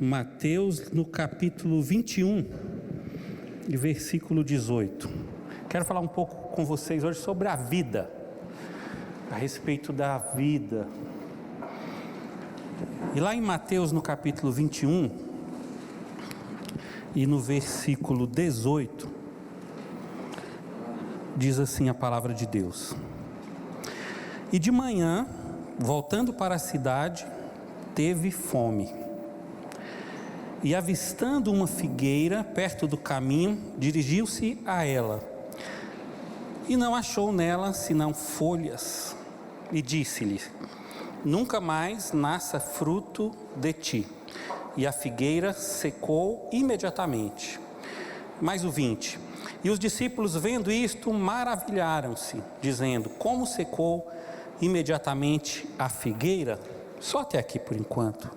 Mateus, no capítulo 21, e versículo 18. Quero falar um pouco com vocês hoje sobre a vida, a respeito da vida. E lá em Mateus, no capítulo 21, e no versículo 18, diz assim a palavra de Deus: E de manhã, voltando para a cidade, teve fome. E avistando uma figueira perto do caminho, dirigiu-se a ela. E não achou nela senão folhas. E disse-lhe: Nunca mais nasça fruto de ti. E a figueira secou imediatamente. Mais o 20. E os discípulos, vendo isto, maravilharam-se, dizendo: Como secou imediatamente a figueira? Só até aqui por enquanto.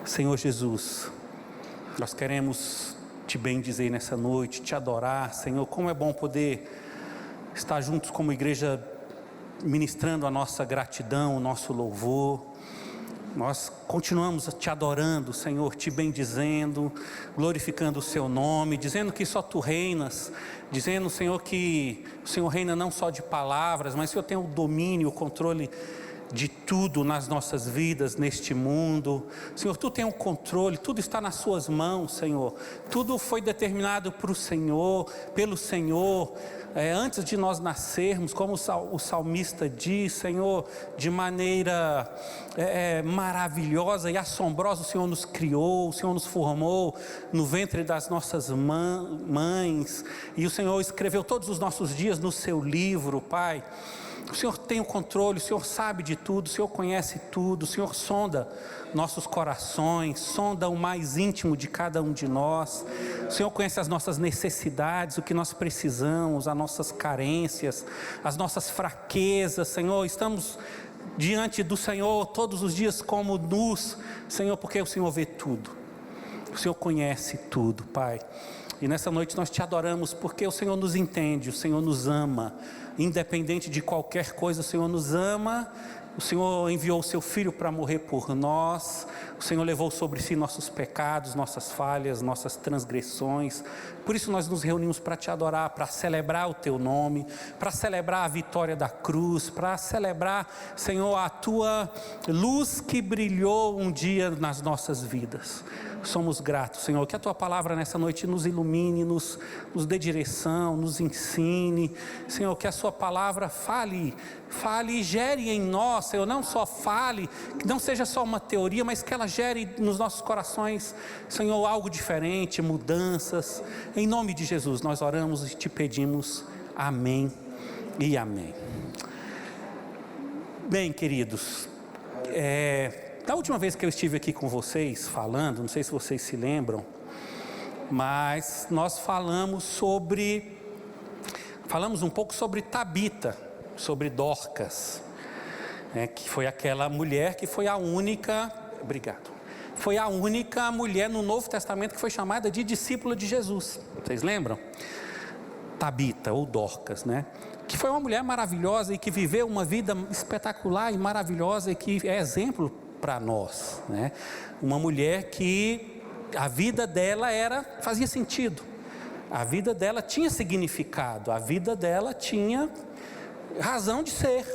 Senhor Jesus, nós queremos te bendizer nessa noite, te adorar. Senhor, como é bom poder estar juntos como igreja, ministrando a nossa gratidão, o nosso louvor. Nós continuamos te adorando, Senhor, te bendizendo, glorificando o seu nome, dizendo que só tu reinas, dizendo, Senhor, que o Senhor reina não só de palavras, mas o Senhor tem o domínio, o controle de tudo nas nossas vidas, neste mundo. Senhor, tu tem o controle, tudo está nas suas mãos, Senhor. Tudo foi determinado para o Senhor, pelo Senhor, antes de nós nascermos, como o salmista diz, Senhor, de maneira maravilhosa e assombrosa, o Senhor nos criou, o Senhor nos formou no ventre das nossas mães, e o Senhor escreveu todos os nossos dias no seu livro, Pai. O Senhor tem o controle, o Senhor sabe de tudo, o Senhor conhece tudo, o Senhor sonda nossos corações, sonda o mais íntimo de cada um de nós. O Senhor conhece as nossas necessidades, o que nós precisamos, as nossas carências, as nossas fraquezas. Senhor, estamos diante do Senhor todos os dias como nus, Senhor, porque o Senhor vê tudo, o Senhor conhece tudo, Pai. E nessa noite nós te adoramos porque o Senhor nos entende, o Senhor nos ama, independente de qualquer coisa, o Senhor nos ama. O Senhor enviou o seu Filho para morrer por nós. O Senhor levou sobre si nossos pecados, nossas falhas, nossas transgressões. Por isso nós nos reunimos para te adorar, para celebrar o teu nome, para celebrar a vitória da cruz, para celebrar, Senhor, a tua luz que brilhou um dia nas nossas vidas. Somos gratos, Senhor, que a tua palavra nessa noite nos ilumine, nos dê direção, nos ensine, Senhor, que a sua palavra fale e gere em nós, Senhor, não só fale, que não seja só uma teoria, mas que ela gere nos nossos corações, Senhor, algo diferente, mudanças. Em nome de Jesus nós oramos e te pedimos, amém e amém. Bem, queridos, da última vez que eu estive aqui com vocês falando, não sei se vocês se lembram, mas nós falamos um pouco sobre Tabita, sobre Dorcas, que foi aquela mulher que foi a única, foi a única mulher no Novo Testamento que foi chamada de discípula de Jesus. Vocês lembram? Tabita ou Dorcas, que foi uma mulher maravilhosa e que viveu uma vida espetacular e maravilhosa e que é exemplo para nós, uma mulher que a vida dela fazia sentido, a vida dela tinha significado, a vida dela tinha razão de ser,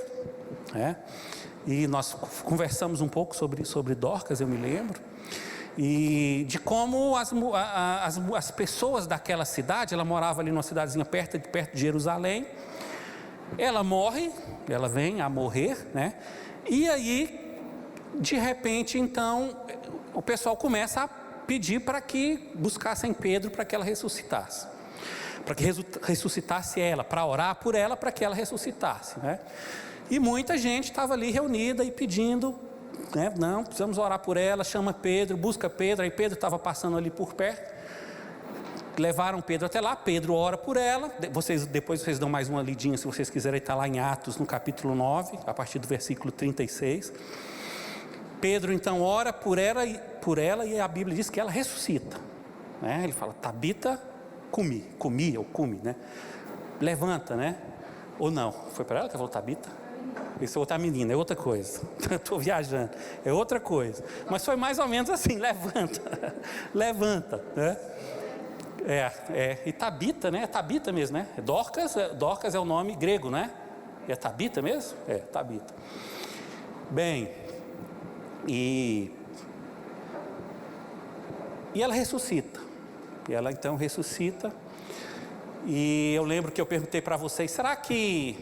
e nós conversamos um pouco sobre Dorcas, eu me lembro, e de como as pessoas daquela cidade, ela morava ali numa cidadezinha perto de Jerusalém, ela vem a morrer, e aí de repente, então, o pessoal começa a pedir para que buscassem Pedro para que ela ressuscitasse. Para que ressuscitasse ela, para orar por ela, para que ela ressuscitasse. E muita gente estava ali reunida e pedindo, não, precisamos orar por ela, chama Pedro, busca Pedro. Aí Pedro estava passando ali por perto. Levaram Pedro até lá, Pedro ora por ela. Depois vocês dão mais uma lidinha, se vocês quiserem, está lá em Atos, no capítulo 9, a partir do versículo 36. Pedro então ora por ela e a Bíblia diz que ela ressuscita, ele fala: Tabita, come, levanta, ou não, foi para ela que falou Tabita? Isso é outra menina, é outra coisa. Estou viajando, é outra coisa. Mas foi mais ou menos assim, levanta, levanta, né? E Tabita, né? É Tabita mesmo, né? Dorcas é o nome grego, né? É Tabita mesmo? É, Tabita. Bem, e ela ressuscita. E ela então ressuscita. E eu lembro que eu perguntei para vocês, será que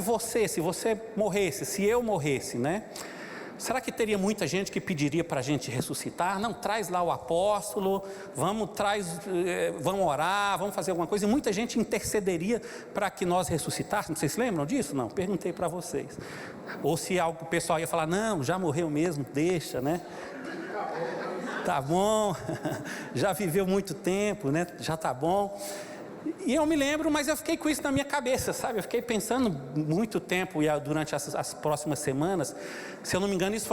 você, se você morresse, se eu morresse, né? Será que teria muita gente que pediria para a gente ressuscitar? Não, traz lá o apóstolo, vamos orar, vamos fazer alguma coisa. E muita gente intercederia para que nós ressuscitássemos. Vocês lembram disso? Não, perguntei para vocês. Ou se o pessoal ia falar, não, já morreu mesmo, deixa, né? Tá bom, já viveu muito tempo, né? Já tá bom. E eu me lembro, mas eu fiquei com isso na minha cabeça, sabe? Eu fiquei pensando muito tempo e durante as próximas semanas. Se eu não me engano, isso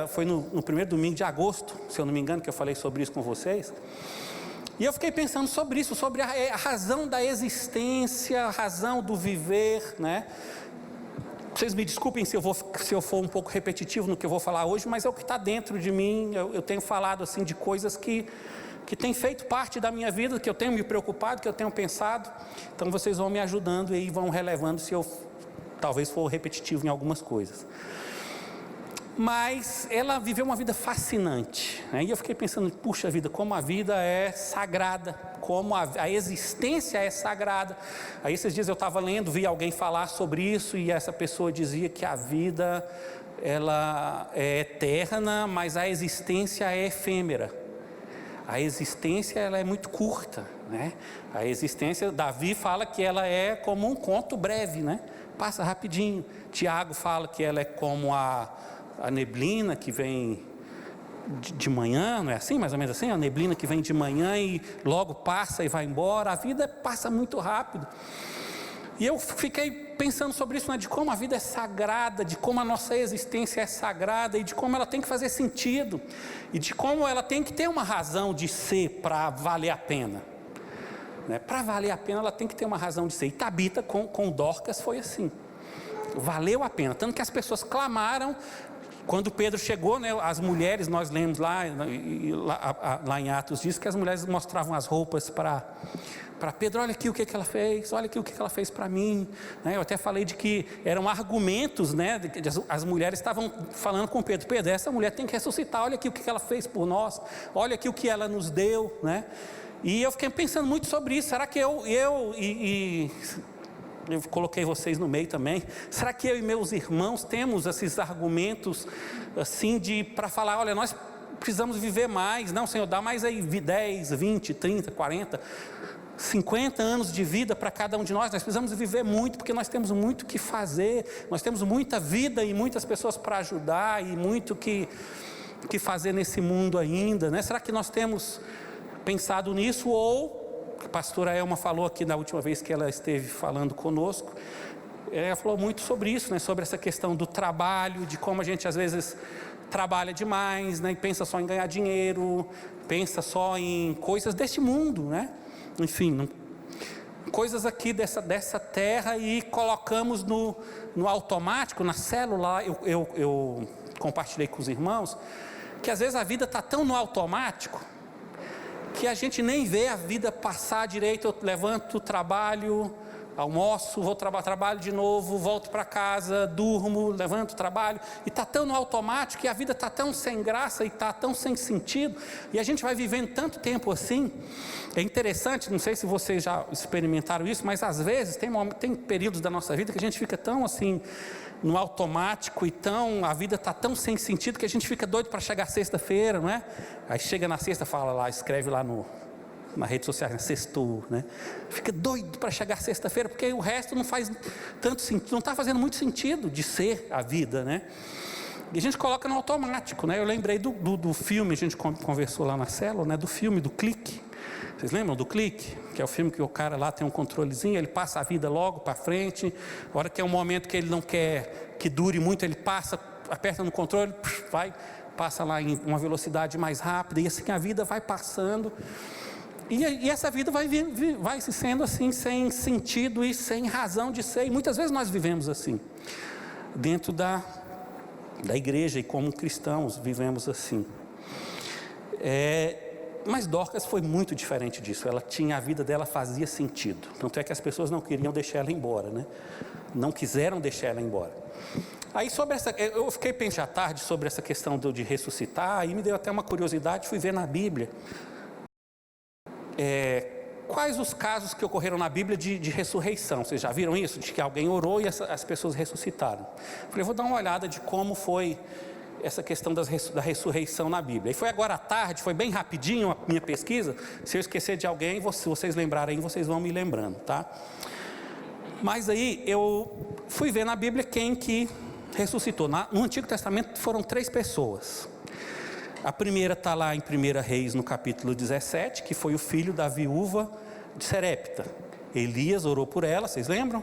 foi no primeiro domingo de agosto, se eu não me engano, que eu falei sobre isso com vocês. E eu fiquei pensando sobre isso, sobre a razão da existência, a razão do viver, né? Vocês me desculpem se eu for um pouco repetitivo no que eu vou falar hoje, mas é o que está dentro de mim. Eu tenho falado assim de coisas que têm feito parte da minha vida, que eu tenho me preocupado, que eu tenho pensado. Então vocês vão me ajudando e vão relevando se eu talvez for repetitivo em algumas coisas. Mas ela viveu uma vida fascinante, né? E eu fiquei pensando, puxa vida, como a vida é sagrada, como a existência é sagrada. Aí esses dias eu estava lendo, vi alguém falar sobre isso, e essa pessoa dizia que a vida, ela é eterna, mas a existência é efêmera. A existência, ela é muito curta, né? A existência, Davi fala que ela é como um conto breve, né? Passa rapidinho. Tiago fala que ela é como a neblina que vem de manhã, não é assim? Mais ou menos assim? A neblina que vem de manhã e logo passa e vai embora. A vida passa muito rápido. E eu fiquei pensando sobre isso, né? De como a vida é sagrada, de como a nossa existência é sagrada e de como ela tem que fazer sentido e de como ela tem que ter uma razão de ser para valer a pena, né? Para valer a pena ela tem que ter uma razão de ser. E Tabita com Dorcas foi assim, valeu a pena, tanto que as pessoas clamaram. Quando Pedro chegou, né, as mulheres, nós lemos lá em Atos, diz que as mulheres mostravam as roupas para Pedro. Olha aqui o que ela fez, olha aqui o que ela fez para mim, né? Eu até falei de que eram argumentos, né? As mulheres estavam falando com Pedro, essa mulher tem que ressuscitar, olha aqui o que ela fez por nós, olha aqui o que ela nos deu, né? E eu fiquei pensando muito sobre isso. Será que eu coloquei vocês no meio também, será que eu e meus irmãos temos esses argumentos assim para falar, olha, nós precisamos viver mais, não Senhor, dá mais aí 10, 20, 30, 40, 50 anos de vida para cada um de nós precisamos viver muito, porque nós temos muito que fazer, nós temos muita vida e muitas pessoas para ajudar e muito que fazer nesse mundo ainda, né? Será que nós temos pensado nisso? Ou a pastora Elma falou aqui na última vez que ela esteve falando conosco, ela falou muito sobre isso, né? Sobre essa questão do trabalho, de como a gente às vezes trabalha demais, né? E pensa só em ganhar dinheiro, pensa só em coisas deste mundo, né? Enfim, coisas aqui dessa terra, e colocamos no automático, na célula. Eu compartilhei com os irmãos que às vezes a vida está tão no automático que a gente nem vê a vida passar direito. Eu levanto, trabalho, almoço, vou trabalho de novo, volto para casa, durmo, levanto, trabalho, e está tão no automático, e a vida está tão sem graça e está tão sem sentido, e a gente vai vivendo tanto tempo assim. É interessante, não sei se vocês já experimentaram isso, mas às vezes tem períodos da nossa vida que a gente fica tão assim no automático, e a vida está tão sem sentido que a gente fica doido para chegar sexta-feira, não é? Aí chega na sexta, fala lá, escreve lá na rede social, né? Sextou, né? Fica doido para chegar sexta-feira, porque o resto não faz tanto sentido, não está fazendo muito sentido de ser a vida, né? E a gente coloca no automático, né? Eu lembrei do filme, a gente conversou lá na célula, né? Do filme, do Clique. Vocês lembram do Clique? Que é o filme que o cara lá tem um controlezinho, ele passa a vida logo para frente, a hora que é um momento que ele não quer que dure muito, ele passa, aperta no controle, passa lá em uma velocidade mais rápida, e assim a vida vai passando. E essa vida vai se sendo assim, sem sentido e sem razão de ser. E muitas vezes nós vivemos assim, dentro da igreja, e como cristãos vivemos assim. Mas Dorcas foi muito diferente disso. A vida dela fazia sentido. Tanto é que as pessoas não queriam deixar ela embora, né? Não quiseram deixar ela embora. Aí eu fiquei pensando à tarde sobre essa questão de ressuscitar, e me deu até uma curiosidade, fui ver na Bíblia quais os casos que ocorreram na Bíblia de ressurreição. Vocês já viram isso? De que alguém orou e as pessoas ressuscitaram. Falei, vou dar uma olhada de como foi essa questão da ressurreição na Bíblia. E foi agora à tarde, foi bem rapidinho a minha pesquisa. Se eu esquecer de alguém, se vocês lembrarem, vocês vão me lembrando, tá? Mas aí eu fui ver na Bíblia quem que ressuscitou. No Antigo Testamento foram 3 pessoas. A primeira está lá em 1 Reis, no capítulo 17, que foi o filho da viúva de Serepta. Elias orou por ela, vocês lembram?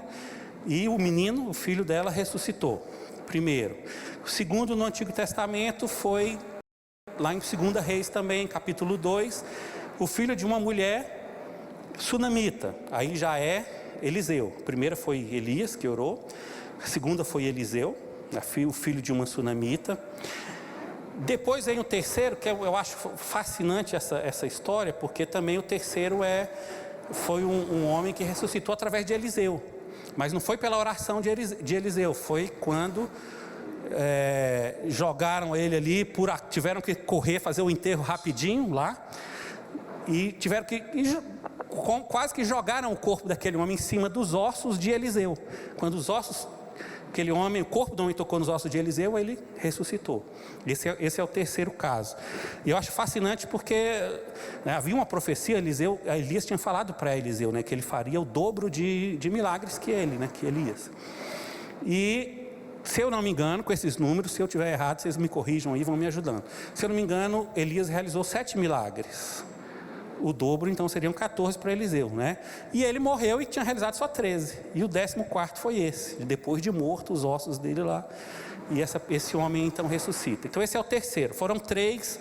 E o menino, o filho dela, ressuscitou. Primeiro. O segundo no Antigo Testamento foi lá em 2 Reis também, capítulo 2, o filho de uma mulher sunamita. Aí já é Eliseu. A primeira foi Elias, que orou. A segunda foi Eliseu, o filho de uma sunamita. Depois vem o terceiro, que eu acho fascinante essa história, porque também o terceiro foi um homem que ressuscitou através de Eliseu. Mas não foi pela oração de Eliseu, foi quando jogaram ele ali, tiveram que correr, fazer o enterro rapidinho lá, e quase que jogaram o corpo daquele homem em cima dos ossos de Eliseu. Quando o corpo do homem tocou nos ossos de Eliseu, ele ressuscitou. Esse é o terceiro caso. E eu acho fascinante porque havia uma profecia, Elias tinha falado para Eliseu, né, que ele faria o dobro de milagres que ele, né, que Elias. E, se eu não me engano, com esses números, se eu estiver errado, vocês me corrijam aí, vão me ajudando. Se eu não me engano, Elias realizou 7 milagres. O dobro, então, seriam 14 para Eliseu, né? E ele morreu e tinha realizado só 13. E o 14º foi esse, depois de morto, os ossos dele lá. E esse homem, então, ressuscita. Então, esse é o terceiro. Foram 3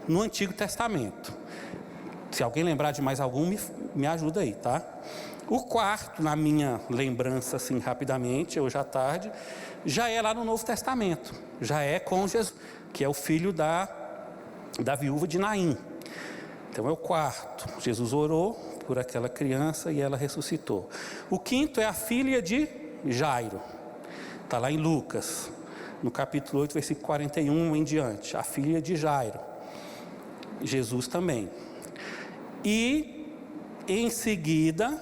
no Antigo Testamento. Se alguém lembrar de mais algum, me ajuda aí, tá? O quarto, na minha lembrança, assim, rapidamente, hoje à tarde, já é lá no Novo Testamento. Já é com Jesus, que é o filho da viúva de Naim. Então é o quarto. Jesus orou por aquela criança e ela ressuscitou. O quinto é a filha de Jairo. Está lá em Lucas, no capítulo 8, versículo 41 em diante. A filha de Jairo. Jesus também. E em seguida,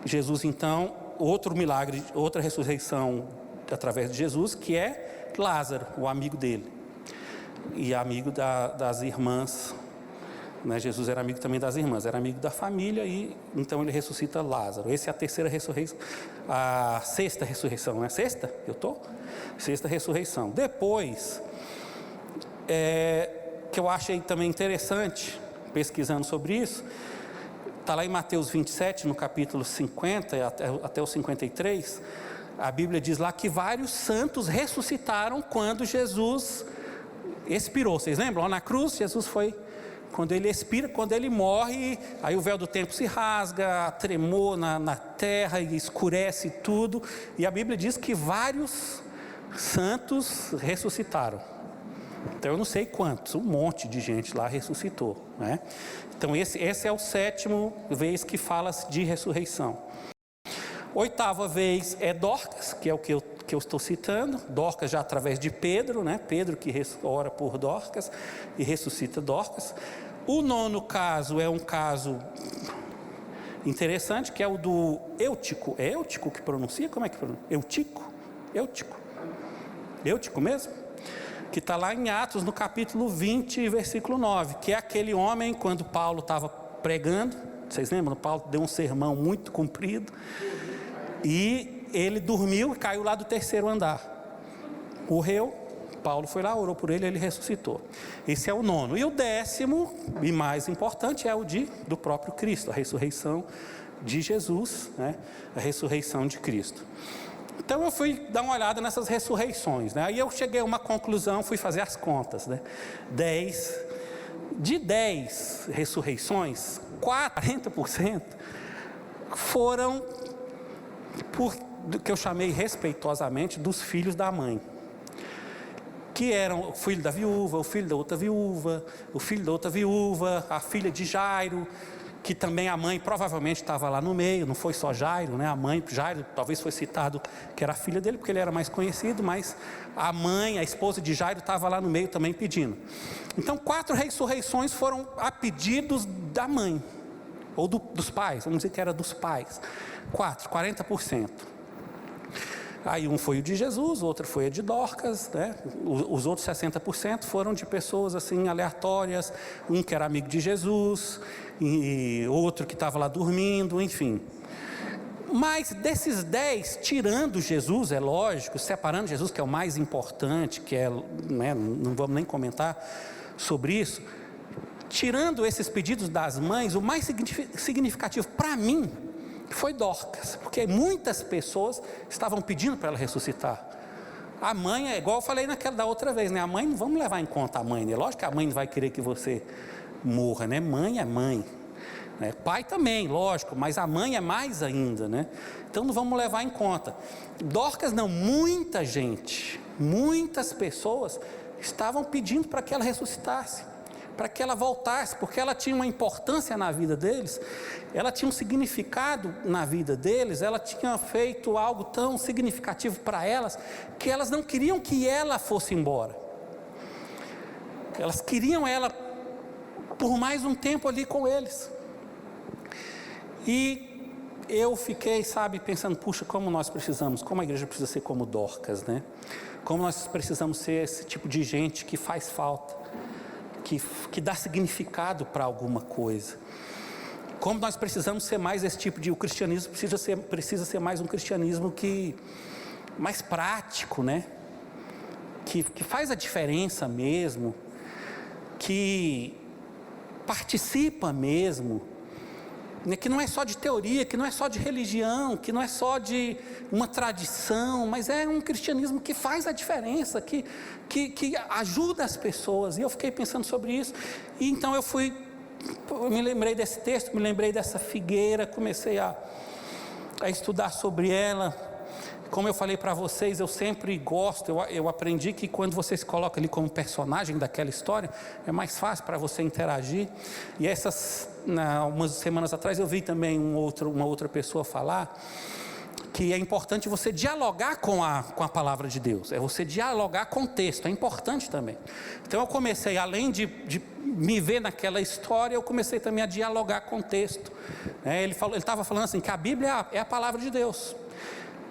Jesus então, outro milagre, outra ressurreição através de Jesus, que é Lázaro, o amigo dele. E amigo das irmãs. Jesus era amigo também das irmãs, era amigo da família, e então ele ressuscita Lázaro. Essa é a terceira ressurreição, a sexta ressurreição, não é sexta? Sexta ressurreição. Depois, que eu achei também interessante, pesquisando sobre isso, está lá em Mateus 27, no capítulo 50 até o 53, a Bíblia diz lá que vários santos ressuscitaram quando Jesus expirou. Vocês lembram? Lá na cruz, Jesus foi... Quando ele expira, quando ele morre, aí o véu do templo se rasga, tremor na terra e escurece tudo. E a Bíblia diz que vários santos ressuscitaram. Então eu não sei quantos, um monte de gente lá ressuscitou, né? Então esse é o 7º vez que fala de ressurreição. 8ª vez é Dorcas, que é o que eu estou citando. Dorcas já através de Pedro, né? Pedro que ora por Dorcas e ressuscita Dorcas. O 9º caso é um caso interessante, que é o do Eutico. É Eutico que pronuncia? Como é que pronuncia? Eutico mesmo? Que está lá em Atos, no capítulo 20, versículo 9, que é aquele homem, quando Paulo estava pregando, vocês lembram? Paulo deu um sermão muito comprido, e ele dormiu e caiu lá do 3º andar. Morreu, Paulo foi lá, orou por ele, ele ressuscitou. Esse é o 9º. E o 10º, e mais importante, é o do próprio Cristo, a ressurreição de Jesus, né? A ressurreição de Cristo. Então eu fui dar uma olhada nessas ressurreições, né? Aí eu cheguei a uma conclusão, fui fazer as contas, né? 10 De 10 ressurreições, 40% foram do que eu chamei respeitosamente dos filhos da mãe, que eram o filho da viúva, o filho da outra viúva, o filho da outra viúva, a filha de Jairo, que também a mãe provavelmente estava lá no meio, não foi só Jairo, né? A mãe, Jairo, talvez foi citado que era a filha dele, porque ele era mais conhecido, mas a mãe, a esposa de Jairo, estava lá no meio também pedindo. Então 4 ressurreições foram a pedidos da mãe, ou dos pais, vamos dizer que era dos pais. 40%. Aí um foi o de Jesus, o outro foi o de Dorcas, né? Os outros 60% foram de pessoas assim aleatórias, um que era amigo de Jesus, e outro que estava lá dormindo, enfim. Mas desses 10, tirando Jesus, é lógico, separando Jesus, que é o mais importante, que é, né, não vamos nem comentar sobre isso, tirando esses pedidos das mães, o mais significativo para mim foi Dorcas, porque muitas pessoas estavam pedindo para ela ressuscitar. A mãe é igual eu falei da outra vez, né? A mãe, não vamos levar em conta a mãe, né? Lógico que a mãe não vai querer que você morra, né? Mãe é mãe, né? Pai também, lógico, mas a mãe é mais ainda, né? Então não vamos levar em conta. Dorcas não, muita gente, muitas pessoas estavam pedindo para que ela ressuscitasse, para que ela voltasse, porque ela tinha uma importância na vida deles, ela tinha um significado na vida deles, ela tinha feito algo tão significativo para elas, que elas não queriam que ela fosse embora, elas queriam ela por mais um tempo ali com eles. E eu fiquei, pensando, puxa, como nós precisamos, como a igreja precisa ser como Dorcas, né? Como nós precisamos ser esse tipo de gente que faz falta, que dá significado para alguma coisa. Como nós precisamos ser mais esse tipo de... O cristianismo precisa ser mais um cristianismo mais prático, né? Que faz a diferença mesmo, que participa mesmo, né? Que não é só de teoria, que não é só de religião, que não é só de uma tradição, mas é um cristianismo que faz a diferença, que ajuda as pessoas. E eu fiquei pensando sobre isso, e então eu me lembrei desse texto, me lembrei dessa figueira, comecei a estudar sobre ela. Como eu falei para vocês, eu sempre gosto, eu aprendi que quando você se coloca ali como personagem daquela história, é mais fácil para você interagir. E umas semanas atrás eu vi também uma outra pessoa falar que é importante você dialogar com a palavra de Deus, é você dialogar com o texto, é importante também. Então eu comecei, além de me ver naquela história, eu comecei também a dialogar com o texto. Ele estava falando assim, que a Bíblia é a palavra de Deus.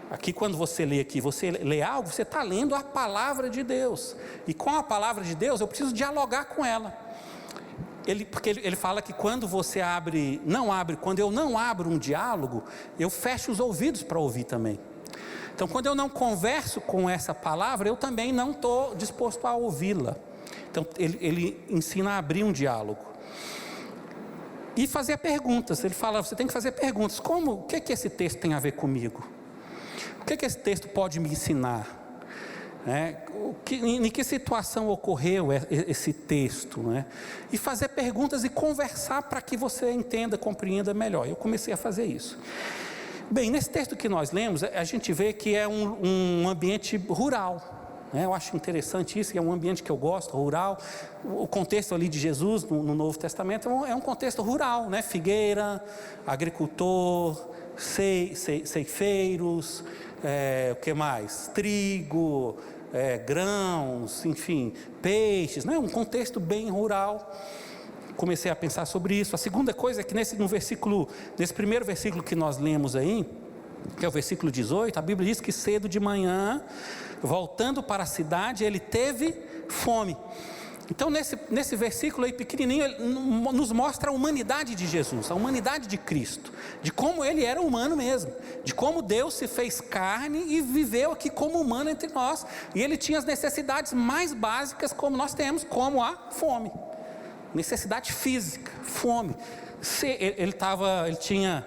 Aqui quando você lê algo, você está lendo a palavra de Deus, e com a palavra de Deus eu preciso dialogar com ela. Porque ele fala que quando você quando eu não abro um diálogo, eu fecho os ouvidos para ouvir também. Então quando eu não converso com essa palavra, eu também não estou disposto a ouvi-la. Então ele ensina a abrir um diálogo e fazer perguntas. Ele fala, você tem que fazer perguntas, o que esse texto tem a ver comigo? O que esse texto pode me ensinar? Em que situação ocorreu esse texto, né? E fazer perguntas e conversar para que você entenda, compreenda melhor. Eu comecei a fazer isso. Bem, nesse texto que nós lemos, a gente vê que é um ambiente rural, né? Eu acho interessante isso, que é um ambiente que eu gosto, rural. O contexto ali de Jesus no Novo Testamento é um contexto rural, né? Figueira, agricultor, ceifeiros, o que mais? Trigo, grãos, enfim, peixes, né? Um contexto bem rural. Comecei a pensar sobre isso. A segunda coisa é que nesse primeiro versículo que nós lemos aí, que é o versículo 18, a Bíblia diz que cedo de manhã, voltando para a cidade, ele teve fome. Então nesse versículo aí pequenininho, ele nos mostra a humanidade de Jesus, a humanidade de Cristo, de como ele era humano mesmo, de como Deus se fez carne e viveu aqui como humano entre nós, e ele tinha as necessidades mais básicas como nós temos, como a fome, necessidade física, fome. Ele tinha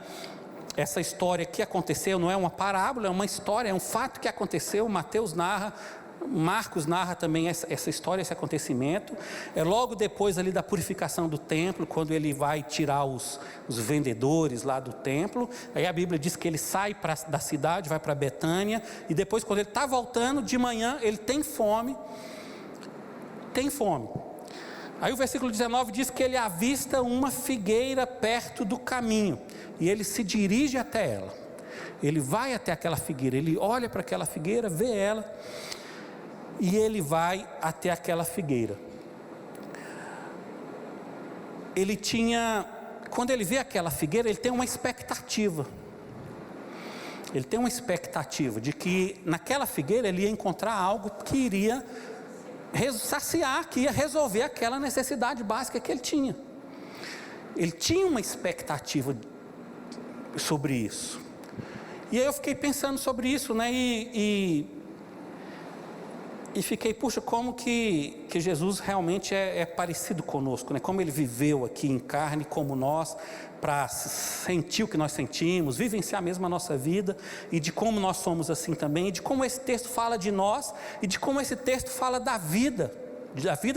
essa história que aconteceu, não é uma parábola, é uma história, é um fato que aconteceu. Mateus narra Marcos narra também essa história, esse acontecimento. É logo depois ali da purificação do templo, quando ele vai tirar os vendedores lá do templo. Aí a Bíblia diz que ele sai da cidade, vai para Betânia, e depois, quando ele está voltando de manhã, ele tem fome. Aí o versículo 19 diz que ele avista uma figueira perto do caminho, e ele se dirige até ela. Ele vai até aquela figueira, ele olha para aquela figueira, vê ela, e ele vai até aquela figueira. Quando ele vê aquela figueira, ele tem uma expectativa. Ele tem uma expectativa de que naquela figueira ele ia encontrar algo que iria saciar, que ia resolver aquela necessidade básica que ele tinha. Ele tinha uma expectativa sobre isso. E aí eu fiquei pensando sobre isso, né? E fiquei, puxa, como que Jesus realmente é parecido conosco, né? Como ele viveu aqui em carne como nós, para sentir o que nós sentimos, vivenciar mesmo a nossa vida, e de como nós somos assim também, e de como esse texto fala de nós, e de como esse texto fala da vida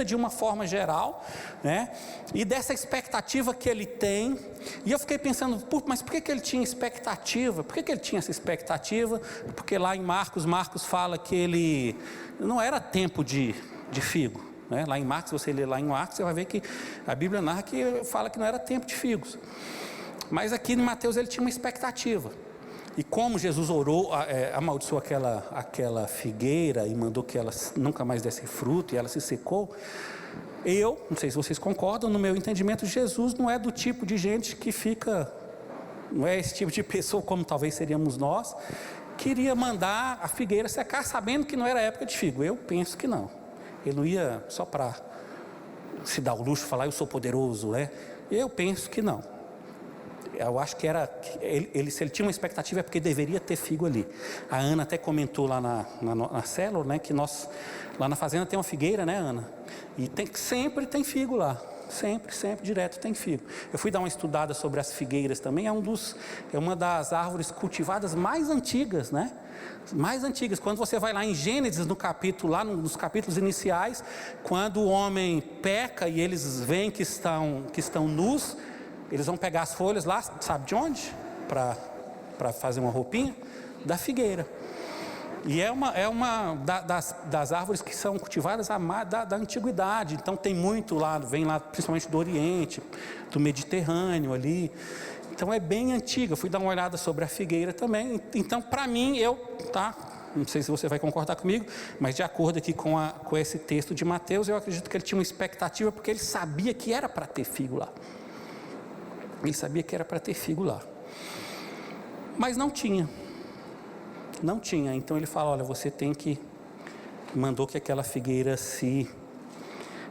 de uma forma geral, né? E dessa expectativa que ele tem. E eu fiquei pensando, mas por que ele tinha expectativa? Por que ele tinha essa expectativa? Porque lá em Marcos fala que ele não era tempo de figo, né? Lá em Marcos, você lê lá em Marcos, você vai ver que a Bíblia narra que fala que não era tempo de figos. Mas aqui em Mateus ele tinha uma expectativa. E como Jesus orou, amaldiçoou aquela figueira e mandou que ela nunca mais desse fruto, e ela se secou. Não sei se vocês concordam, no meu entendimento, Jesus não é do tipo de gente que não é esse tipo de pessoa como talvez seríamos nós, queria mandar a figueira secar sabendo que não era época de figo. Eu penso que não. Ele não ia só para se dar o luxo, falar eu sou poderoso, né? Eu penso que não. Eu acho que se ele tinha uma expectativa é porque deveria ter figo ali. A Ana até comentou lá na célula, né, que nós lá na fazenda tem uma figueira, né, Ana? E sempre tem figo lá. Sempre, direto tem figo. Eu fui dar uma estudada sobre as figueiras também. É uma das árvores cultivadas mais antigas, né? Mais antigas. Quando você vai lá em Gênesis, nos capítulos iniciais, quando o homem peca e eles veem que estão nus, eles vão pegar as folhas lá, sabe de onde? Para fazer uma roupinha? Da figueira. E é uma das árvores que são cultivadas da antiguidade. Então tem muito lá, vem lá principalmente do Oriente, do Mediterrâneo ali. Então é bem antiga. Fui dar uma olhada sobre a figueira também. Então para mim, não sei se você vai concordar comigo, mas de acordo aqui com esse texto de Mateus, eu acredito que ele tinha uma expectativa, porque ele sabia que era para ter figo lá. Ele sabia que era para ter figo lá. Mas não tinha. Então ele fala, olha, mandou que aquela figueira se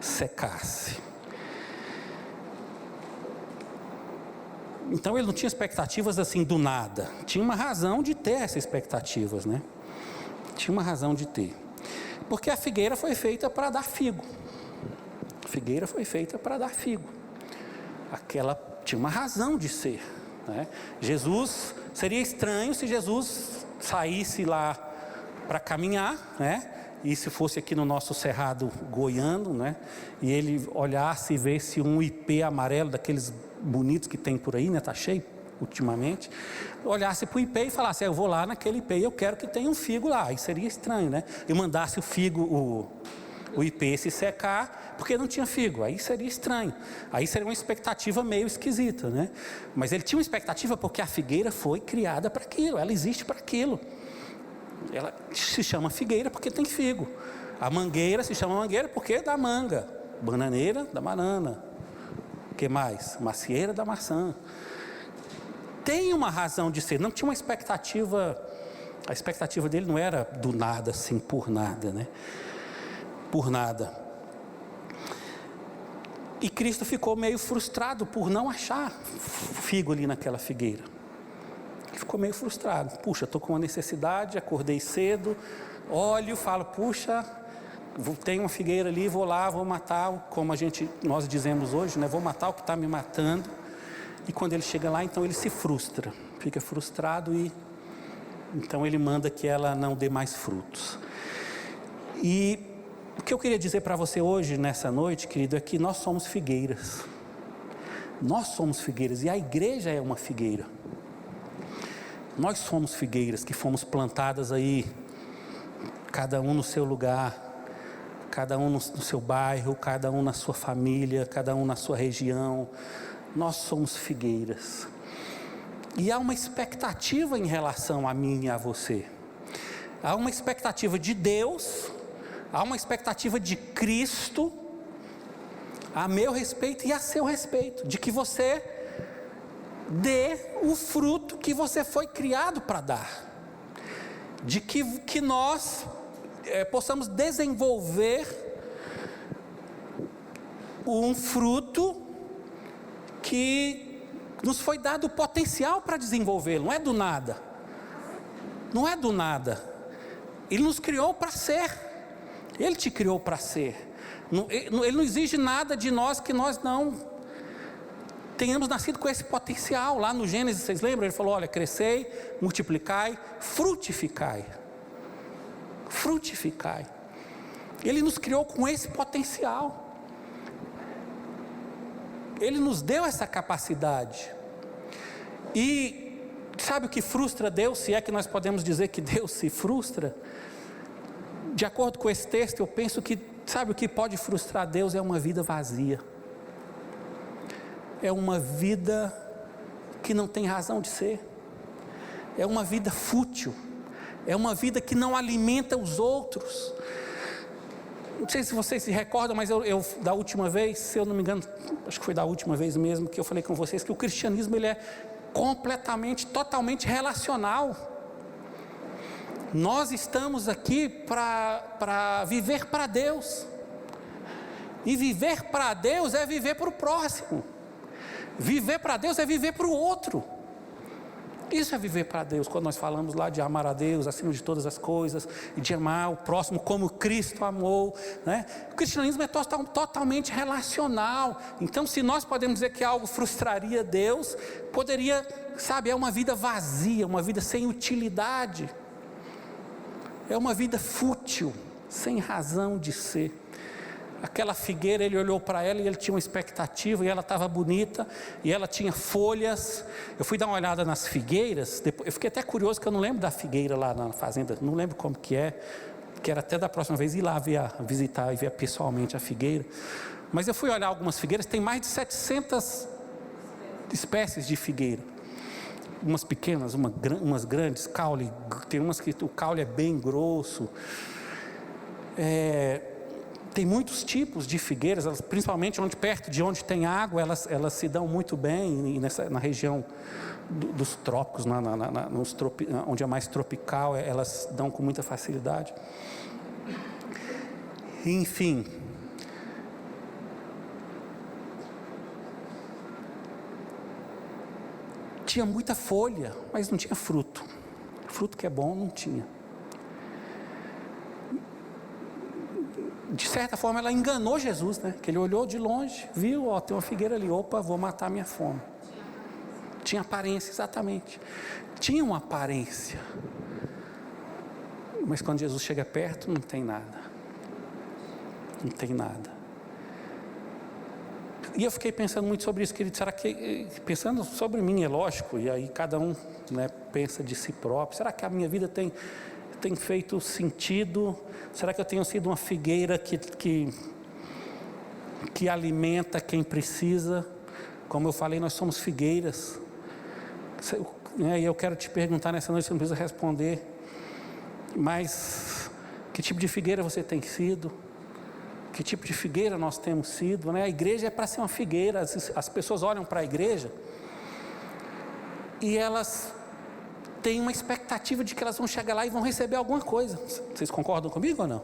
secasse. Então ele não tinha expectativas assim do nada. Tinha uma razão de ter essas expectativas, né? Tinha uma razão de ter. Porque a figueira foi feita para dar figo. A figueira foi feita para dar figo. Aquela tinha uma razão de ser, né? Seria estranho se Jesus saísse lá para caminhar, né? E se fosse aqui no nosso cerrado goiano, né? E ele olhasse e visse um ipê amarelo, daqueles bonitos que tem por aí, né? Tá cheio ultimamente. Olhasse para o ipê e falasse, eu vou lá naquele ipê e eu quero que tenha um figo lá. Aí seria estranho, né? E mandasse o ipê se secar, porque não tinha figo. Aí seria estranho. Aí seria uma expectativa meio esquisita, né? Mas ele tinha uma expectativa porque a figueira foi criada para aquilo, ela existe para aquilo. Ela se chama figueira porque tem figo. A mangueira se chama mangueira porque é da manga. Bananeira da banana. O que mais? Macieira da maçã. Tem uma razão de ser. Não tinha uma expectativa. A expectativa dele não era do nada, assim, por nada, né? Por nada. E Cristo ficou meio frustrado por não achar figo ali naquela figueira. Ele ficou meio frustrado. Puxa, estou com uma necessidade, acordei cedo, olho, falo, puxa, tem uma figueira ali, vou lá, vou matar, como nós dizemos hoje, né? Vou matar o que está me matando. E quando ele chega lá, então ele se frustra, fica frustrado, e então ele manda que ela não dê mais frutos. E o que eu queria dizer para você hoje, nessa noite, querido, é que nós somos figueiras. Nós somos figueiras, e a igreja é uma figueira. Nós somos figueiras que fomos plantadas aí, cada um no seu lugar, cada um no seu bairro, cada um na sua família, cada um na sua região. Nós somos figueiras. E há uma expectativa em relação a mim e a você. Há uma expectativa de Deus, há uma expectativa de Cristo, a meu respeito e a seu respeito, de que você dê o fruto que você foi criado para dar, de que nós possamos desenvolver um fruto que nos foi dado o potencial para desenvolvê-lo. Não é do nada, não é do nada. Ele nos criou para ser, Ele te criou para ser. Ele não exige nada de nós que nós não tenhamos nascido com esse potencial. Lá no Gênesis, vocês lembram? Ele falou: olha, crescei, multiplicai, frutificai. Frutificai. Ele nos criou com esse potencial. Ele nos deu essa capacidade. E sabe o que frustra Deus? Se é que nós podemos dizer que Deus se frustra? De acordo com esse texto, eu penso que, sabe o que pode frustrar Deus? É uma vida vazia. É uma vida que não tem razão de ser. É uma vida fútil. É uma vida que não alimenta os outros. Não sei se vocês se recordam, mas eu da última vez, se eu não me engano, acho que foi da última vez mesmo que eu falei com vocês, que o cristianismo ele é completamente, totalmente relacional. Nós estamos aqui para viver para Deus. E viver para Deus é viver para o próximo. Viver para Deus é viver para o outro. Isso é viver para Deus, quando nós falamos lá de amar a Deus acima de todas as coisas, e de amar o próximo como Cristo amou, né? O cristianismo é totalmente relacional. Então, se nós podemos dizer que algo frustraria Deus, poderia, sabe, é uma vida vazia, uma vida sem utilidade, é uma vida fútil, sem razão de ser. Aquela figueira, ele olhou para ela e ele tinha uma expectativa, e ela estava bonita, e ela tinha folhas. Eu fui dar uma olhada nas figueiras, depois, eu fiquei até curioso, que eu não lembro da figueira lá na fazenda, não lembro como que era até da próxima vez ir lá visitar e ver pessoalmente a figueira. Mas eu fui olhar algumas figueiras, tem mais de 700 espécies de figueira. Umas pequenas, umas grandes, caule, tem umas que o caule é bem grosso. Tem muitos tipos de figueiras, elas, principalmente perto de onde tem água, elas se dão muito bem, na região dos trópicos, onde é mais tropical, elas dão com muita facilidade. Enfim, tinha muita folha, mas não tinha fruto. Fruto que é bom, não tinha. De certa forma ela enganou Jesus, né? Que ele olhou de longe, viu, tem uma figueira ali, opa, vou matar minha fome. Tinha aparência, exatamente. Tinha uma aparência. Mas quando Jesus chega perto, não tem nada. Não tem nada. E eu fiquei pensando muito sobre isso, querido. Será que, pensando sobre mim, é lógico, e aí cada um, né, pensa de si próprio. Será que a minha vida tem feito sentido? Será que eu tenho sido uma figueira que alimenta quem precisa? Como eu falei, nós somos figueiras. E eu quero te perguntar nessa noite, você não precisa responder, mas que tipo de figueira você tem sido? Que tipo de figueira nós temos sido, né? A igreja é para ser uma figueira. As pessoas olham para a igreja e elas tem uma expectativa de que elas vão chegar lá e vão receber alguma coisa. Vocês concordam comigo ou não?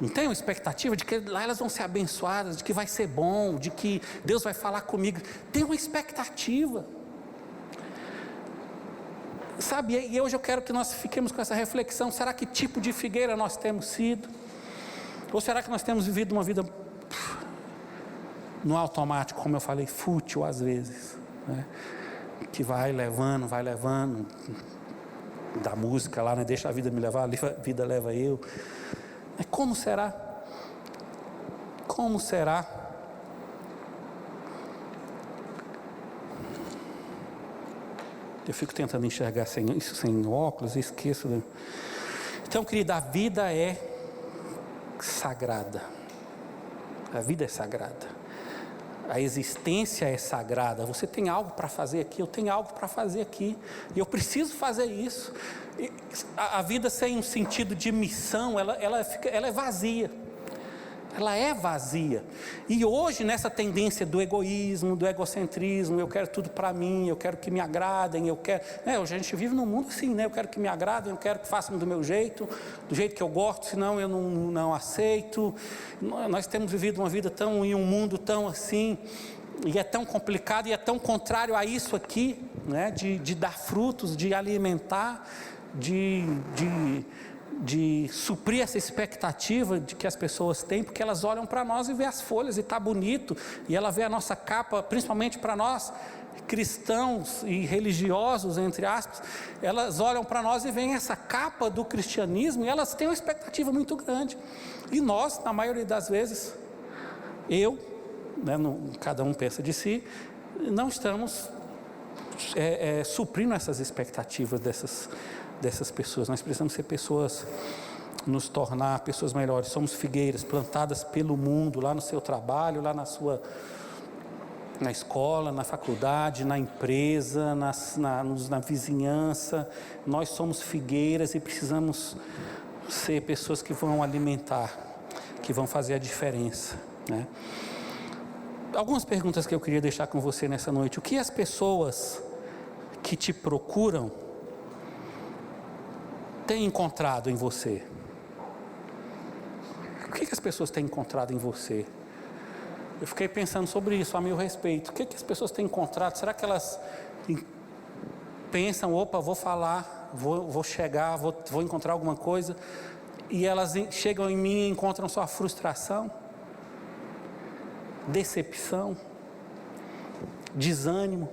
Não tem uma expectativa de que lá elas vão ser abençoadas, de que vai ser bom, de que Deus vai falar comigo. Tem uma expectativa. Sabe, e hoje eu quero que nós fiquemos com essa reflexão. Será que tipo de figueira nós temos sido? Ou será que nós temos vivido uma vida no automático, como eu falei, fútil às vezes, né? Que vai levando, da música lá, né? Deixa a vida me levar, a vida leva eu. Mas como será? Como será? Eu fico tentando enxergar isso sem óculos e esqueço. Né? Então, querido, a vida é sagrada. A vida é sagrada. A existência é sagrada. Você tem algo para fazer aqui, eu tenho algo para fazer aqui. E eu preciso fazer isso. A vida sem um sentido de missão, ela é vazia. Ela é vazia. E hoje, nessa tendência do egoísmo, do egocentrismo, eu quero tudo para mim, eu quero que me agradem, hoje a gente vive num mundo assim, né? Eu quero que me agradem, eu quero que façam do meu jeito, do jeito que eu gosto, senão eu não aceito. Nós temos vivido uma vida em um mundo tão assim, e é tão complicado, e é tão contrário a isso aqui, né? De dar frutos, de alimentar, de suprir essa expectativa de que as pessoas têm, porque elas olham para nós e vê as folhas e está bonito, e ela vê a nossa capa, principalmente para nós cristãos e religiosos, entre aspas, elas olham para nós e veem essa capa do cristianismo, e elas têm uma expectativa muito grande, e nós, na maioria das vezes, cada um pensa de si, não estamos suprindo essas expectativas dessas pessoas. Nós precisamos ser pessoas, nos tornar pessoas melhores. Somos figueiras plantadas pelo mundo, lá no seu trabalho, lá na escola, na faculdade, na empresa, na vizinhança. Nós somos figueiras e precisamos ser pessoas que vão alimentar, que vão fazer a diferença, né? Algumas perguntas que eu queria deixar com você nessa noite. O que as pessoas que te procuram têm encontrado em você? O que as pessoas têm encontrado em você? Eu fiquei pensando sobre isso a meu respeito. O que as pessoas têm encontrado? Será que elas pensam, opa, vou falar, vou chegar, vou encontrar alguma coisa, e elas chegam em mim e encontram só frustração, decepção, desânimo?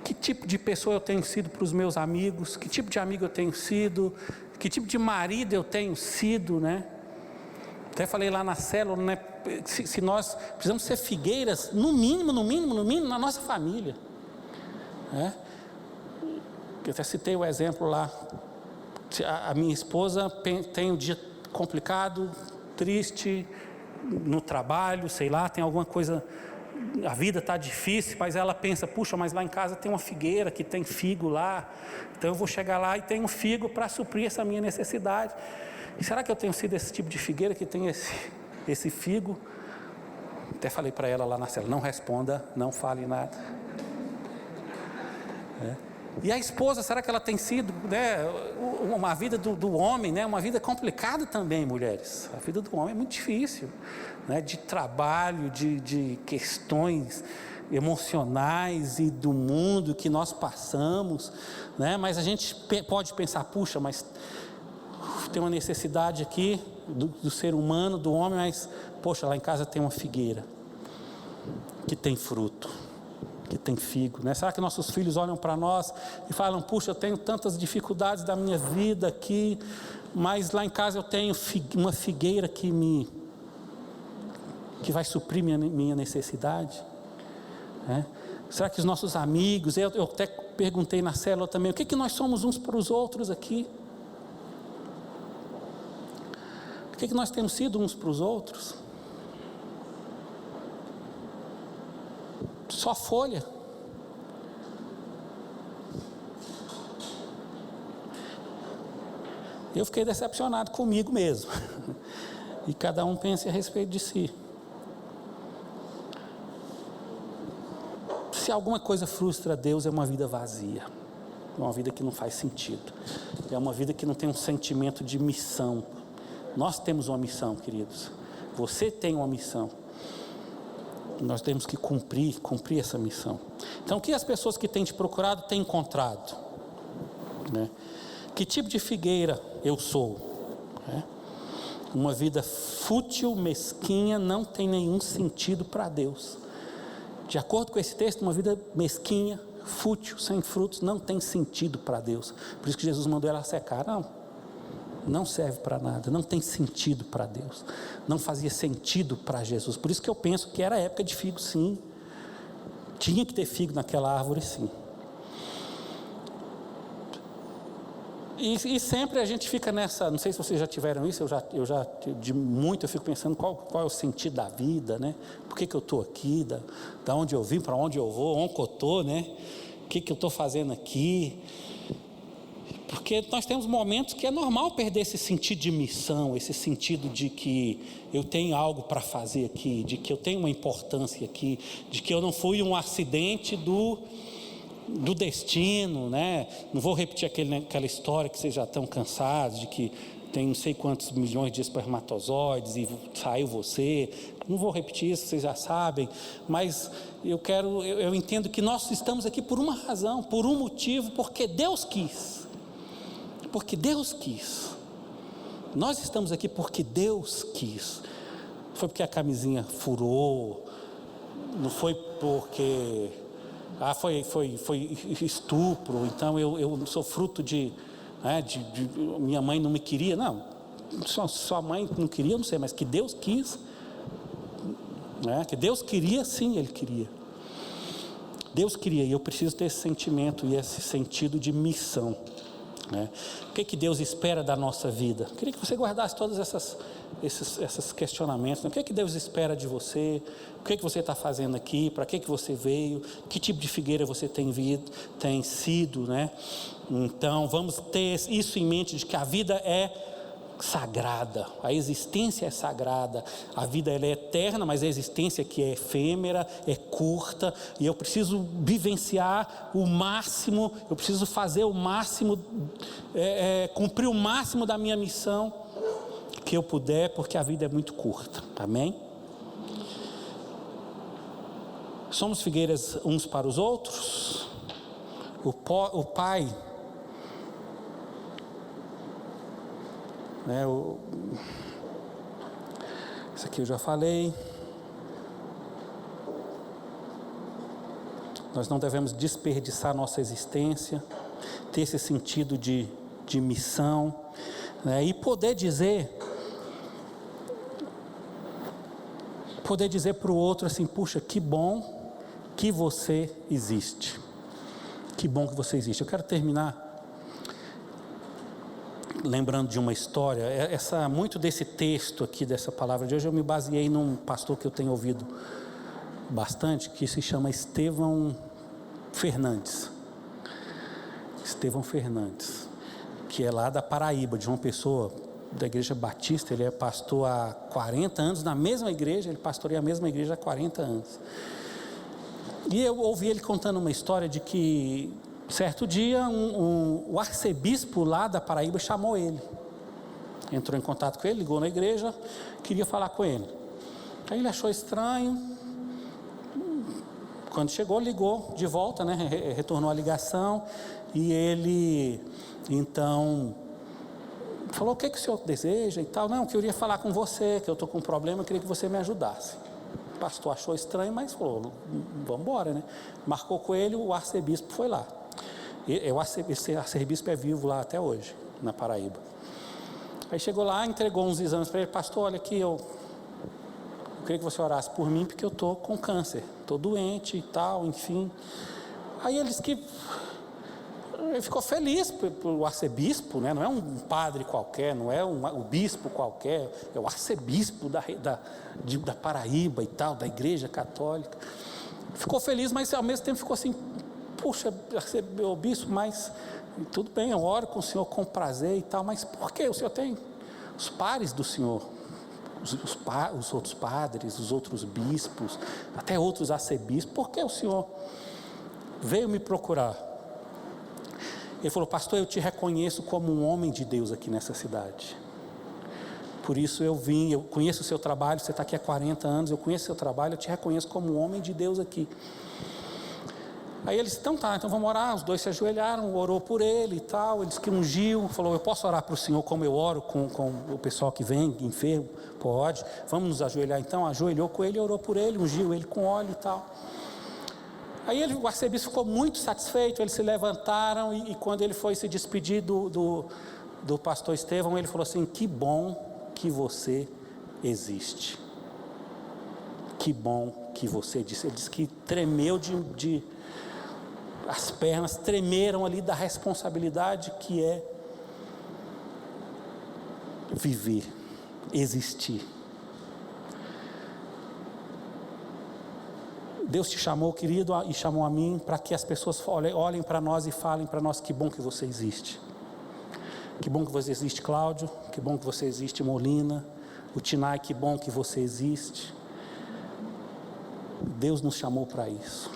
Que tipo de pessoa eu tenho sido para os meus amigos? Que tipo de amigo eu tenho sido? Que tipo de marido eu tenho sido, né? Até falei lá na célula, né? Se nós precisamos ser figueiras, no mínimo, na nossa família, né? Eu até citei o exemplo lá. A minha esposa tem um dia complicado, triste, no trabalho, sei lá, tem alguma coisa, a vida está difícil, mas ela pensa, puxa, mas lá em casa tem uma figueira que tem figo lá, então eu vou chegar lá e tem um figo para suprir essa minha necessidade. E será que eu tenho sido esse tipo de figueira que tem esse figo? Até falei para ela lá na cela, não responda, não fale nada. E a esposa, será que ela tem sido, né, uma vida do homem, né, uma vida complicada também, mulheres? A vida do homem é muito difícil, né, de trabalho, de questões emocionais e do mundo que nós passamos, né? Mas a gente pode pensar, puxa, mas tem uma necessidade aqui do ser humano, do homem, mas poxa, lá em casa tem uma figueira que tem fruto, que tem figo, né? Será que nossos filhos olham para nós e falam, puxa, eu tenho tantas dificuldades da minha vida aqui, mas lá em casa eu tenho uma figueira que vai suprir minha necessidade, né? Será que os nossos amigos, eu até perguntei na célula também, o que nós somos uns para os outros aqui? O que nós temos sido uns para os outros? Só folha. Eu fiquei decepcionado comigo mesmo. E cada um pensa a respeito de si. Se alguma coisa frustra Deus, é uma vida vazia. É uma vida que não faz sentido. É uma vida que não tem um sentimento de missão. Nós temos uma missão, queridos. Você tem uma missão. Nós temos que cumprir essa missão. Então, o que as pessoas que têm te procurado têm encontrado, né? Que tipo de figueira eu sou, né? Uma vida fútil, mesquinha, não tem nenhum sentido para Deus. De acordo com esse texto, uma vida mesquinha, fútil, sem frutos, não tem sentido para Deus. Por isso que Jesus mandou ela secar. não serve para nada, não tem sentido para Deus, não fazia sentido para Jesus. Por isso que eu penso que era época de figo, sim. Tinha que ter figo naquela árvore, sim. E sempre a gente fica nessa, não sei se vocês já tiveram isso, eu já de muito eu fico pensando qual é o sentido da vida, né? Por que eu estou aqui, da onde eu vim, para onde eu vou, onde eu estou, né? O que eu estou fazendo aqui? Porque nós temos momentos que é normal perder esse sentido de missão, esse sentido de que eu tenho algo para fazer aqui, de que eu tenho uma importância aqui, de que eu não fui um acidente do destino, né? Não vou repetir aquela história que vocês já estão cansados, de que tem não sei quantos milhões de espermatozoides e saiu você. Não vou repetir isso, vocês já sabem, mas eu entendo que nós estamos aqui por uma razão, por um motivo, porque Deus quis. Porque Deus quis. Nós estamos aqui porque Deus quis. Foi porque a camisinha furou, não foi porque foi estupro, então eu sou fruto de minha mãe não me queria. Não, sua mãe não queria, eu não sei, mas que Deus quis, né? Que Deus queria, sim, Ele queria. Deus queria, e eu preciso ter esse sentimento e esse sentido de missão, né? O que Deus espera da nossa vida? Eu queria que você guardasse todos esses questionamentos, né? O que Deus espera de você? O que você está fazendo aqui? Para que você veio? Que tipo de figueira você tem sido, né? Então vamos ter isso em mente, de que a vida é sagrada, a existência é sagrada, a vida ela é eterna, mas a existência que é efêmera, é curta, e eu preciso vivenciar o máximo, eu preciso fazer o máximo, cumprir o máximo da minha missão que eu puder, porque a vida é muito curta, amém? Somos figueiras uns para os outros. O Pai, né, isso aqui eu já falei. Nós não devemos desperdiçar nossa existência, ter esse sentido de missão, né, e poder dizer para o outro assim: puxa, que bom que você existe, que bom que você existe. Eu quero terminar lembrando de uma história. Muito desse texto aqui, dessa palavra de hoje, eu me baseei num pastor que eu tenho ouvido bastante, que se chama Estevão Fernandes, que é lá da Paraíba, de uma pessoa da igreja batista. Ele é pastor há 40 anos na mesma igreja, ele pastoreia a mesma igreja há 40 anos. E eu ouvi ele contando uma história de que certo dia o arcebispo lá da Paraíba chamou ele, entrou em contato com ele, ligou na igreja, queria falar com ele. Aí ele achou estranho, quando chegou ligou de volta, né, retornou a ligação, e ele então falou: o que o senhor deseja e tal. Não, eu queria falar com você, que eu estou com um problema, eu queria que você me ajudasse. O pastor achou estranho, mas falou: vamos embora, né? Marcou com ele, o arcebispo foi lá. Esse arcebispo é vivo lá até hoje, na Paraíba. Aí chegou lá, entregou uns exames para ele: pastor, olha aqui, eu queria que você orasse por mim, porque eu estou com câncer, estou doente e tal, enfim. Aí ele disse que ele ficou feliz pelo arcebispo, né? Não é um padre qualquer, não é o bispo qualquer, é o arcebispo da Paraíba e tal, da igreja católica. Ficou feliz, mas ao mesmo tempo ficou assim: puxa, o bispo, mas tudo bem, eu oro com o senhor com prazer e tal, mas por que o senhor tem os pares do senhor, os outros padres, os outros bispos, até outros arcebispos, por que o senhor veio me procurar? Ele falou: pastor, eu te reconheço como um homem de Deus aqui nessa cidade, por isso eu conheço o seu trabalho, você está aqui há 40 anos, eu conheço o seu trabalho, eu te reconheço como um homem de Deus aqui. Aí ele disse: então vamos orar. Os dois se ajoelharam, orou por ele e tal. Ele disse que ungiu, falou: eu posso orar para o senhor como eu oro com o pessoal que vem enfermo? Pode. Vamos nos ajoelhar então. Ajoelhou com ele, orou por ele, ungiu ele com óleo e tal. Aí o arcebispo ficou muito satisfeito. Eles se levantaram e quando ele foi se despedir do pastor Estevão, ele falou assim: que bom que você existe. Que bom que você disse. Ele disse que tremeu as pernas tremeram ali da responsabilidade que é viver, existir. Deus te chamou, querido, e chamou a mim para que as pessoas olhem para nós e falem para nós: que bom que você existe. Que bom que você existe, Cláudio. Que bom que você existe, Molina. O Tinai, que bom que você existe. Deus nos chamou para isso.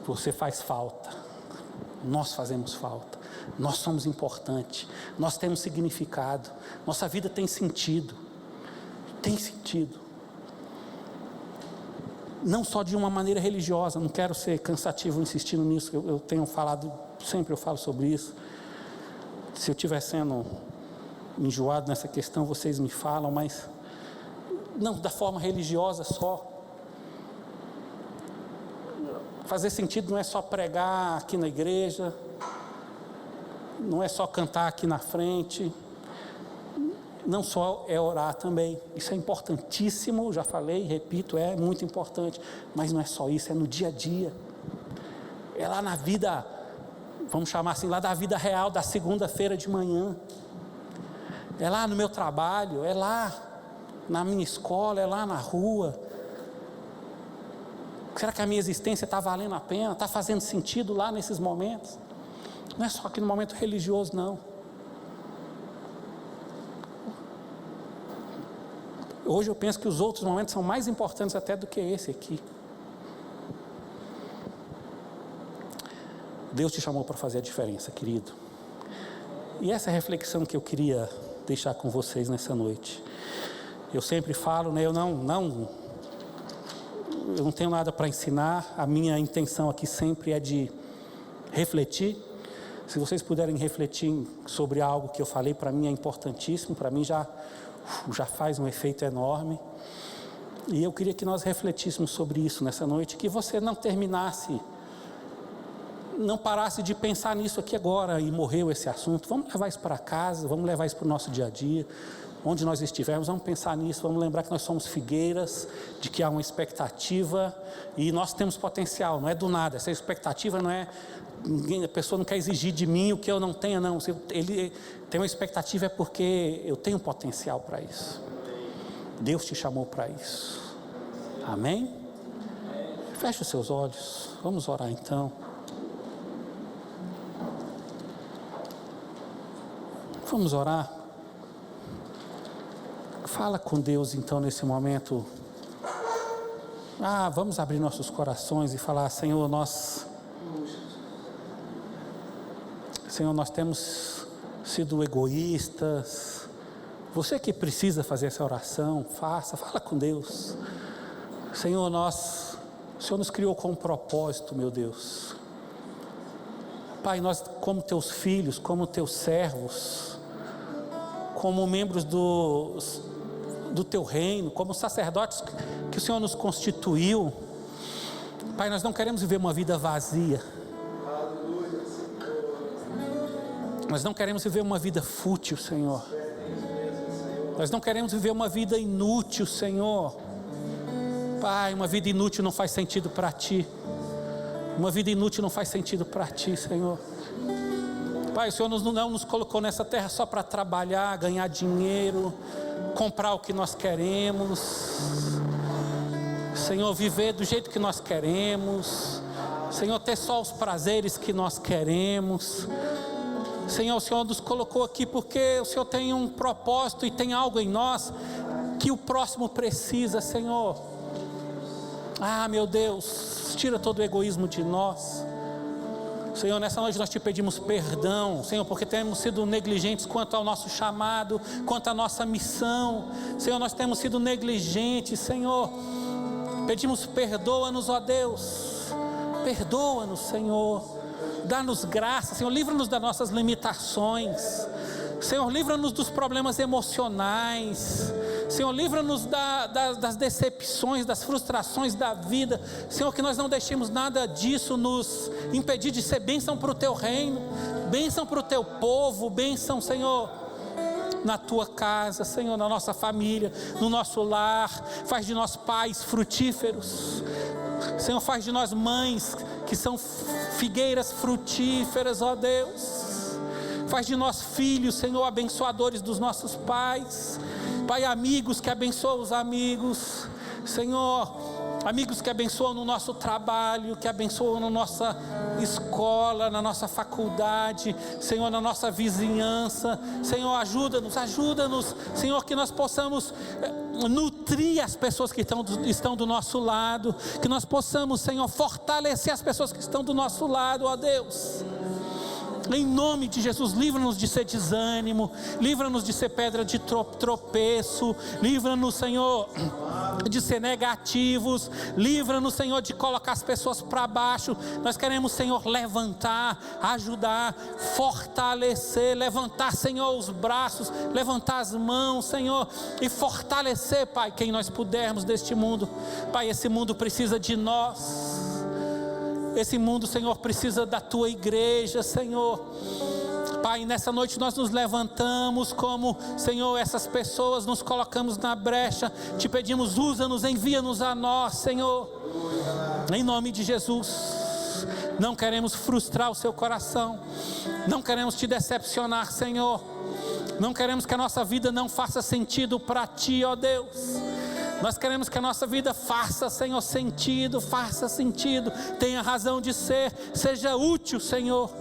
Você faz falta. Nós fazemos falta. Nós somos importantes. Nós temos significado. Nossa vida tem sentido. Tem sentido. Não só de uma maneira religiosa. Não quero ser cansativo insistindo nisso. Eu tenho falado, sempre eu falo sobre isso. Se eu estiver sendo enjoado nessa questão, vocês me falam, mas não da forma religiosa só. Fazer sentido não é só pregar aqui na igreja, não é só cantar aqui na frente, não só é orar também. Isso é importantíssimo, já falei, repito, é muito importante, mas não é só isso, é no dia a dia, é lá na vida, vamos chamar assim, lá da vida real, da segunda-feira de manhã, é lá no meu trabalho, é lá na minha escola, é lá na rua. Será que a minha existência está valendo a pena? Está fazendo sentido lá nesses momentos? Não é só aqui no momento religioso, não. Hoje eu penso que os outros momentos são mais importantes até do que esse aqui. Deus te chamou para fazer a diferença, querido. E essa é a reflexão que eu queria deixar com vocês nessa noite. Eu sempre falo, né, eu não tenho nada para ensinar. A minha intenção aqui sempre é de refletir. Se vocês puderem refletir sobre algo que eu falei, para mim é importantíssimo, para mim já faz um efeito enorme. E eu queria que nós refletíssemos sobre isso nessa noite, que você não parasse de pensar nisso aqui agora e morreu esse assunto. Vamos levar isso para casa, vamos levar isso para o nosso dia a dia. Onde nós estivermos, vamos pensar nisso, vamos lembrar que nós somos figueiras, de que há uma expectativa e nós temos potencial, não é do nada. Essa expectativa não é, a pessoa não quer exigir de mim o que eu não tenho, não. Se ele tem uma expectativa é porque eu tenho potencial para isso. Deus te chamou para isso. Amém? Feche os seus olhos, vamos orar então. Vamos orar. Fala com Deus então nesse momento. Vamos abrir nossos corações e falar: Senhor, nós temos sido egoístas. Você que precisa fazer essa oração, fala com Deus. Senhor, o Senhor nos criou com um propósito, meu Deus. Pai, nós como teus filhos, como teus servos, como membros do teu reino, como sacerdotes que o Senhor nos constituiu, Pai, nós não queremos viver uma vida vazia, nós não queremos viver uma vida fútil, Senhor, nós não queremos viver uma vida inútil, Senhor. Pai, uma vida inútil não faz sentido para Ti, uma vida inútil não faz sentido para Ti, Senhor. Pai, o Senhor não nos colocou nessa terra só para trabalhar, ganhar dinheiro, comprar o que nós queremos, Senhor, viver do jeito que nós queremos, Senhor, ter só os prazeres que nós queremos. Senhor, o Senhor nos colocou aqui porque o Senhor tem um propósito e tem algo em nós que o próximo precisa, Senhor. Meu Deus, tira todo o egoísmo de nós. Senhor, nessa noite nós te pedimos perdão, Senhor, porque temos sido negligentes quanto ao nosso chamado, quanto à nossa missão. Senhor, nós temos sido negligentes, Senhor. Pedimos, perdoa-nos, ó Deus. Perdoa-nos, Senhor. Dá-nos graça, Senhor. Livra-nos das nossas limitações. Senhor, livra-nos dos problemas emocionais. Senhor, livra-nos das decepções, das frustrações da vida. Senhor, que nós não deixemos nada disso nos impedir de ser bênção para o Teu reino, bênção para o Teu povo, bênção, Senhor, na Tua casa, Senhor, na nossa família, no nosso lar. Faz de nós pais frutíferos, Senhor, faz de nós mães que são figueiras frutíferas, ó Deus. Faz de nós filhos, Senhor, abençoadores dos nossos pais. Pai, amigos que abençoam os amigos, Senhor, amigos que abençoam no nosso trabalho, que abençoam na nossa escola, na nossa faculdade, Senhor, na nossa vizinhança. Senhor, ajuda-nos, Senhor, que nós possamos nutrir as pessoas que estão do nosso lado, que nós possamos, Senhor, fortalecer as pessoas que estão do nosso lado, ó Deus. Em nome de Jesus, livra-nos de ser desânimo, livra-nos de ser pedra de tropeço, livra-nos, Senhor, de ser negativos, livra-nos, Senhor, de colocar as pessoas para baixo. Nós queremos, Senhor, levantar, ajudar, fortalecer, levantar, Senhor, os braços, levantar as mãos, Senhor, e fortalecer, Pai, quem nós pudermos deste mundo. Pai, esse mundo precisa de nós. Esse mundo, Senhor, precisa da Tua igreja, Senhor. Pai, nessa noite nós nos levantamos como, Senhor, essas pessoas, nos colocamos na brecha, Te pedimos, usa-nos, envia-nos a nós, Senhor, em nome de Jesus. Não queremos frustrar o Seu coração, não queremos Te decepcionar, Senhor, não queremos que a nossa vida não faça sentido para Ti, ó Deus. Nós queremos que a nossa vida faça, Senhor, sentido, tenha razão de ser, seja útil, Senhor.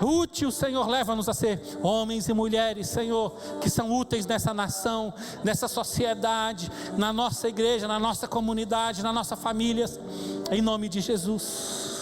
Útil, Senhor, leva-nos a ser homens e mulheres, Senhor, que são úteis nessa nação, nessa sociedade, na nossa igreja, na nossa comunidade, na nossa família, em nome de Jesus.